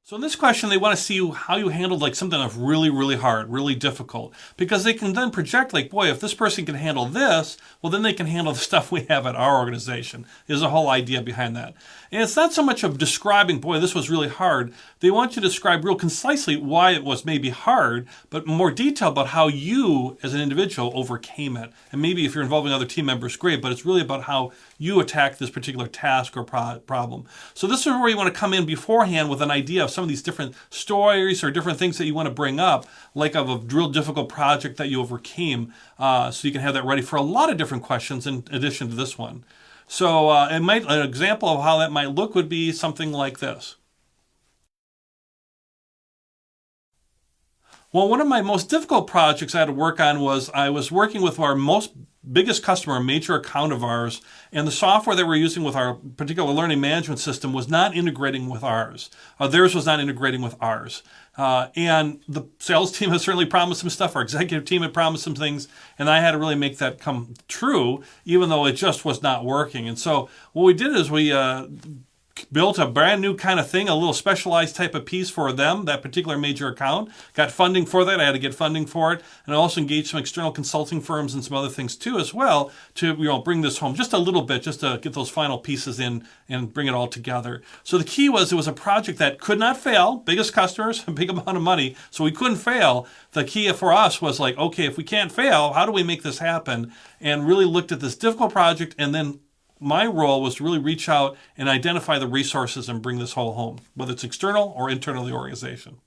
So in this question, they want to see how you handled like something that's really, really hard, really difficult, because they can then project like, boy, if this person can handle this, well, then they can handle the stuff we have at our organization. Is the whole idea behind that. And it's not so much of describing, boy, this was really hard. They want you to describe real concisely why it was maybe hard, but more detail about how you as an individual overcame it. And maybe if you're involving other team members, great, but it's really about how you attack this particular task or problem. So this is where you want to come in beforehand with an idea of some of these different stories or different things that you want to bring up, like of a real difficult project that you overcame, so you can have that ready for a lot of different questions in addition to this one. So an example of how that might look would be something like this. Well, one of my most difficult projects I had to work on was I was working with our biggest customer, a major account of ours, and the software that we're using with our particular learning management system was not integrating with ours. Theirs was not integrating with ours. And the sales team has certainly promised some stuff. Our executive team had promised some things, and I had to really make that come true, even though it just was not working. And so what we did is we built a brand new kind of thing, a little specialized type of piece for them, that particular major account. Got funding for that. I had to get funding for it. And I also engaged some external consulting firms and some other things too as well to bring this home just a little bit, just to get those final pieces in and bring it all together. So the key was it was a project that could not fail. Biggest customers, a big amount of money, so we couldn't fail. The key for us was like, okay, if we can't fail, how do we make this happen? And really looked at this difficult project, and then my role was to really reach out and identify the resources and bring this whole home, whether it's external or internal to the organization.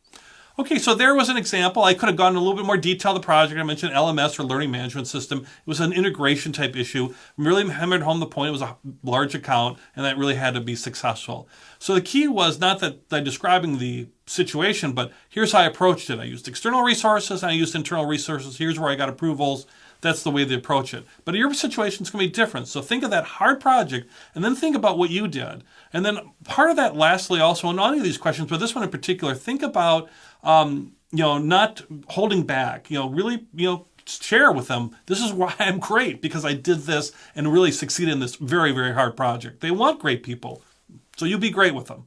Okay, so there was an example. I could have gone into a little bit more detail of the project. I mentioned LMS or learning management system. It was an integration type issue. Really hammered home the point. It was a large account, and that really had to be successful. So the key was not that I'm describing the situation, but here's how I approached it. I used external resources and I used internal resources. Here's where I got approvals. That's the way they approach it. But your situation is going to be different. So think of that hard project and then think about what you did. And then part of that, lastly, also, in any of these questions, but this one in particular, think about, not holding back, really, share with them, this is why I'm great, because I did this and really succeeded in this very, very hard project. They want great people. So you be great with them.